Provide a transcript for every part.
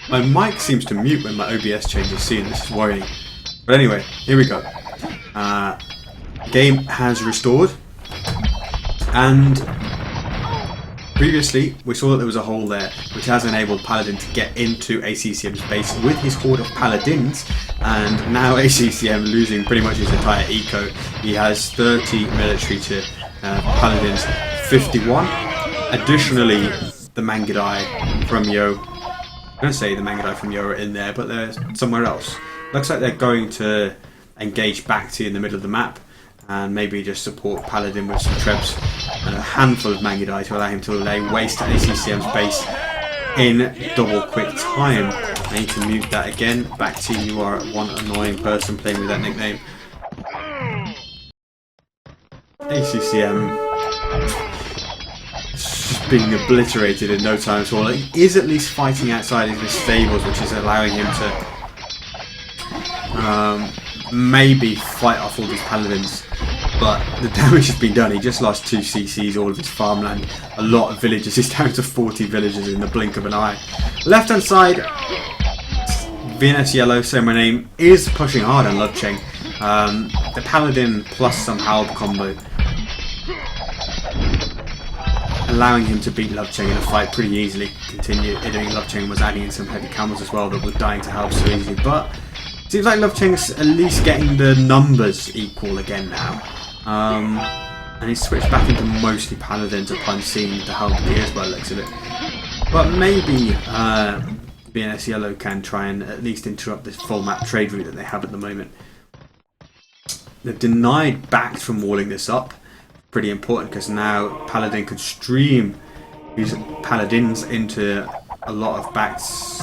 My mic seems to mute when my OBS changes scene. This is worrying. But anyway, here we go. Game has restored, and previously we saw that there was a hole there, which has enabled Paladin to get into ACCM's base with his horde of Paladins, and now ACCM losing pretty much his entire eco. He has 30 military to Paladin's 51. Additionally, the Mangudai from Yo, I'm going to say the Mangudai from Yo are in there, but they're somewhere else. Looks like they're going to engage back to you in the middle of the map, and maybe just support Paladin with some trebs and a handful of Mangudai to allow him to lay waste to ACCM's base in double quick time. I need to mute that again. Back to you, you are one annoying person playing with that nickname. ACCM just being obliterated in no time at all. He is at least fighting outside his stables, which is allowing him to maybe fight off all these Paladins, but the damage has been done. He just lost 2 CCs, all of his farmland, a lot of villages. He's down to 40 villages in the blink of an eye. Left hand side, VNS Yellow, say my name, is pushing hard on Lovecheng. The Paladin plus some Halb combo, allowing him to beat Lovecheng in a fight pretty easily. Lovecheng was adding in some heavy camels as well that were dying to Halb so easily, but seems like Lovecheng's at least getting the numbers equal again now. And he's switched back into mostly Paladins upon seeing the Halberdiers by the looks of it. But maybe BNS Yellow can try and at least interrupt this full map trade route that they have at the moment. They've denied backed from walling this up. Pretty important, because now Paladin could stream his Paladins into a lot of backs.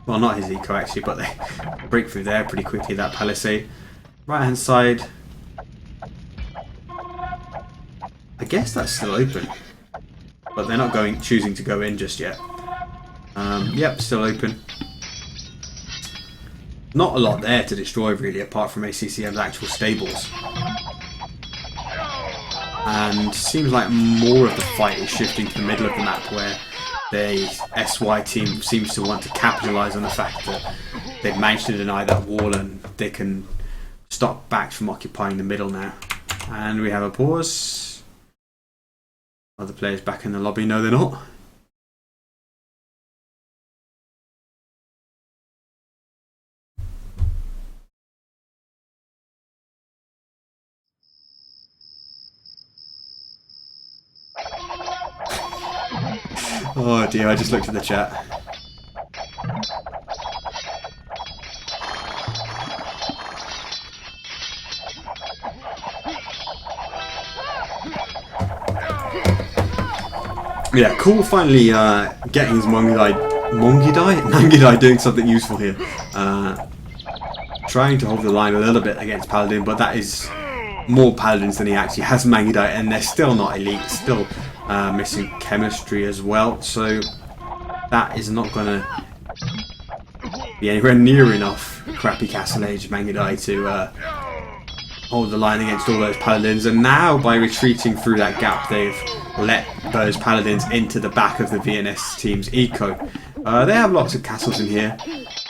Well, not his eco actually, but they break through there pretty quickly, that palisade. Right hand side, I guess that's still open, but they're not choosing to go in just yet. Yep, still open. Not a lot there to destroy really, apart from ACCM's actual stables. And seems like more of the fight is shifting to the middle of the map, where the SY team seems to want to capitalise on the fact that they've managed to deny that wall and they can stop back from occupying the middle now. And we have a pause. Other players back in the lobby? No, they're not. Oh dear, I just looked at the chat. Yeah, cool finally getting his Mangudai doing something useful here. Trying to hold the line a little bit against Paladin, but that is more Paladins than he actually has Mangudai, and they're still not elite, still missing chemistry as well, so that is not going to be anywhere near enough crappy Castle Age Mangudai to hold the line against all those Paladins. And now, by retreating through that gap, they've let those Paladins into the back of the VNS team's eco. They have lots of castles in here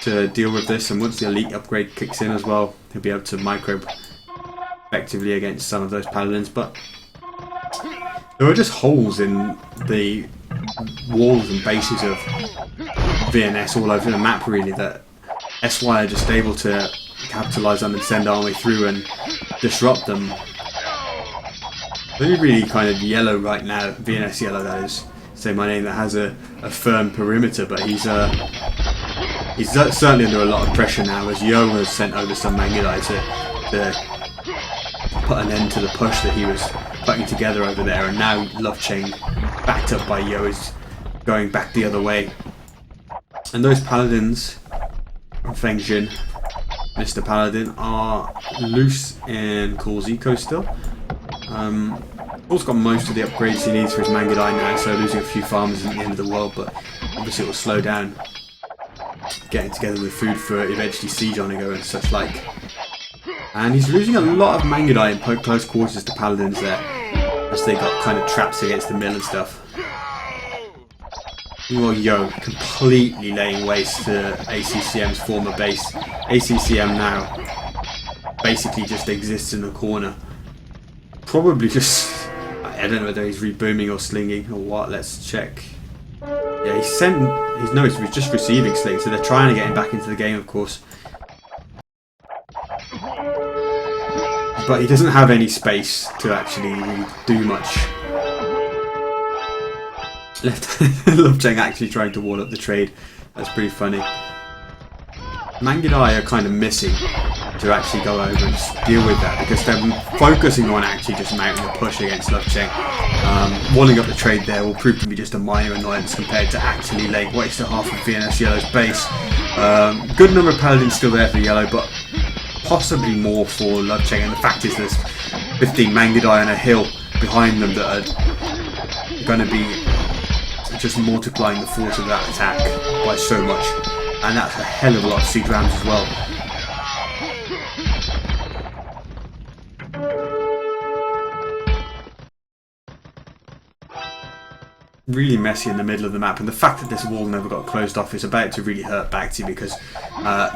to deal with this, and once the elite upgrade kicks in as well, they'll be able to microbe effectively against some of those Paladins. But there are just holes in the walls and bases of VNS all over the map really, that SY are just able to capitalise on and send army through and disrupt them. They're really kind of yellow right now, VNS Yellow that is, say my name, that has a firm perimeter, but he's certainly under a lot of pressure now, as Yo has sent over some Mangudai to put an end to the push that he was putting together over there, and now Lovecheng, backed up by Yo, is going back the other way. And those Paladins from Fengjin, Mr. Paladin, are loose in Cool's eco still. Cool's got most of the upgrades he needs for his Mangudai now, so losing a few farmers isn't the end of the world, but obviously it will slow down getting together with food for eventually siege on and such like. And he's losing a lot of Mangudai in close quarters to Paladins there, as they got kind of traps against the mill and stuff. Well, Yo completely laying waste to ACCM's former base. ACCM now basically just exists in the corner. Probably just, I don't know whether he's rebooming or slinging or what. Let's check. Yeah, he's noticed he's just receiving sling, so they're trying to get him back into the game, of course. But he doesn't have any space to actually do much. Love Cheng actually trying to wall up the trade. That's pretty funny. Mangudai are kind of missing to actually go over and deal with that, because they're focusing on actually just mounting a push against Love Cheng. Walling up the trade there will prove to be just a minor annoyance compared to actually laying waste to half of VNS Yellow's base. Good number of Paladins still there for Yellow, but possibly more for Love Cheng, and the fact is there's 15 Mangudai on a hill behind them that are going to be just multiplying the force of that attack by so much, and that's a hell of a lot of siege rams as well. Really messy in the middle of the map, and the fact that this wall never got closed off is about to really hurt Bacti, because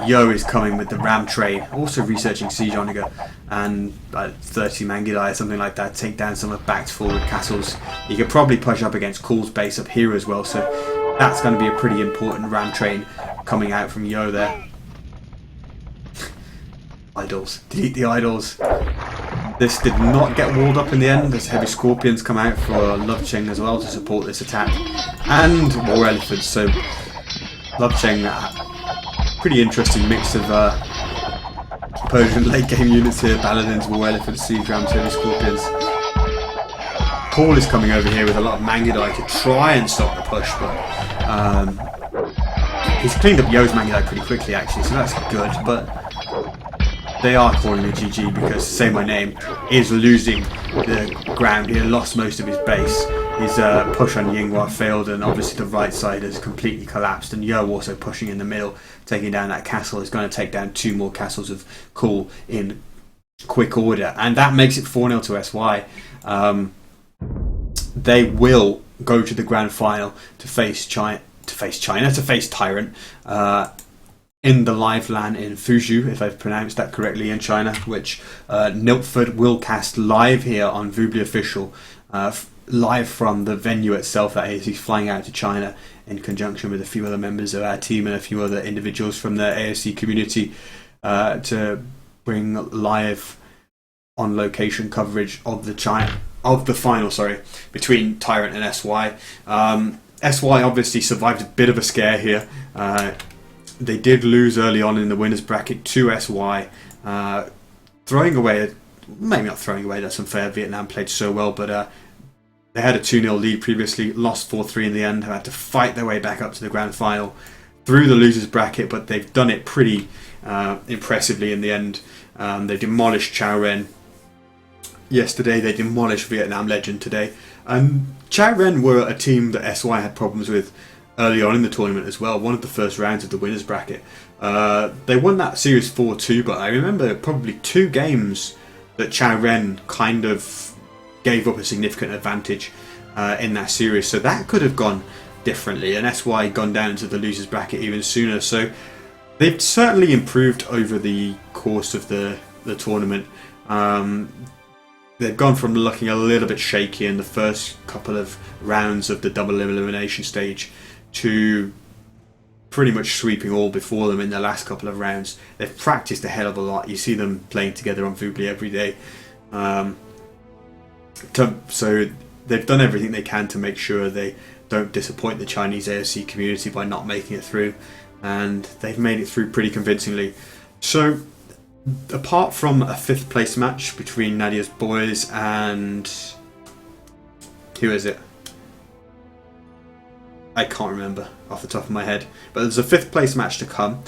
Yo is coming with the ram train, also researching Siege Oniga, and 30 Mangudai or something like that, take down some of Bact's forward castles. He could probably push up against Cool's base up here as well, so that's going to be a pretty important ram train coming out from Yo there. Idols. Delete the idols. This did not get walled up in the end. There's heavy scorpions come out for Love Cheng as well to support this attack, and war elephants. So Love Cheng, pretty interesting mix of Persian late game units here: Paladins, war elephants, siege rams, heavy scorpions. Paul is coming over here with a lot of Mangudai to try and stop the push, but he's cleaned up Yo's Mangudai pretty quickly actually, so that's good. But they are calling it GG because Say My Name is losing the ground. He had lost most of his base. His push on Yinghua failed, and obviously the right side has completely collapsed, and Yo also pushing in the middle, taking down that castle. Is going to take down 2 more castles of Cool in quick order, and that makes it 4-0 to SY. They will go to the grand final to face Tyrant in the live LAN in Fuzhou, if I've pronounced that correctly, in China, which Niltford will cast live here on Vubli Official, live from the venue itself. That is, he's flying out to China in conjunction with a few other members of our team and a few other individuals from the AOC community to bring live on location coverage of the final between Tyrant and SY. SY obviously survived a bit of a scare here. They did lose early on in the winners bracket to SY, throwing away, maybe not throwing away, that's unfair, Vietnam played so well, but they had a 2-0 lead previously, lost 4-3 in the end, had to fight their way back up to the grand final through the losers bracket, but they've done it pretty impressively in the end. They demolished Chao Ren yesterday, they demolished Vietnam Legend today, and Chao Ren were a team that SY had problems with early on in the tournament as well. One of the first rounds of the winners bracket, they won that series 4-2, but I remember probably 2 games that Chao Ren kind of gave up a significant advantage in that series, so that could have gone differently, and SY gone down into the losers bracket even sooner. So they've certainly improved over the course of the tournament. They've gone from looking a little bit shaky in the first couple of rounds of the double elimination stage to pretty much sweeping all before them in the last couple of rounds. They've practiced a hell of a lot. You see them playing together on Vubli every day. So they've done everything they can to make sure they don't disappoint the Chinese AOC community by not making it through, and they've made it through pretty convincingly. So apart from a 5th place match between Nadia's boys and who is it? I can't remember off the top of my head, but there's a 5th place match to come.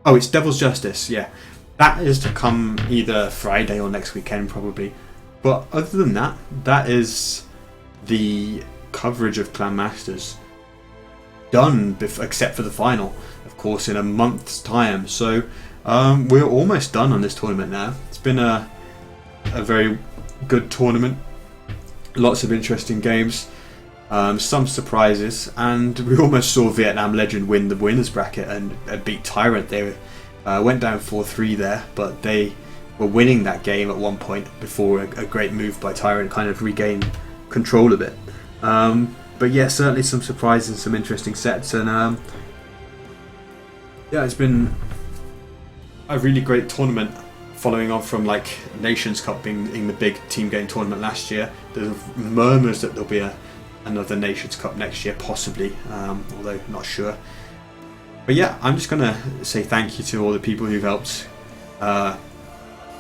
Oh, it's Devil's Justice, yeah. That is to come either Friday or next weekend probably. But other than that, that is the coverage of Clan Masters done, except for the final, of course, in a month's time. So We're almost done on this tournament now. It's been a very good tournament. Lots of interesting games. Some surprises, and we almost saw Vietnam Legend win the winners bracket and beat Tyrant. They went down 4-3 there, but they were winning that game at one point before a great move by Tyrant kind of regained control of it. But yeah, certainly some surprises and some interesting sets, and yeah, it's been a really great tournament. Following on from like Nations Cup being the big team game tournament last year, there's murmurs that there'll be another Nations Cup next year, possibly, although not sure. But yeah, I'm just gonna say thank you to all the people who've helped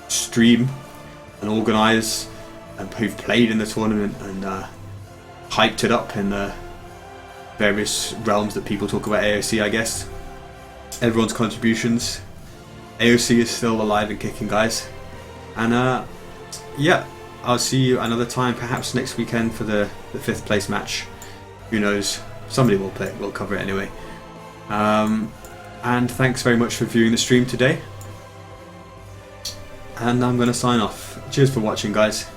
stream and organise, and who've played in the tournament and hyped it up in the various realms that people talk about AOC, I guess. Everyone's contributions. AOC is still alive and kicking, guys. And yeah, I'll see you another time, perhaps next weekend for the 5th place match. Who knows? Somebody will play it. We'll cover it anyway. And thanks very much for viewing the stream today. And I'm going to sign off. Cheers for watching, guys.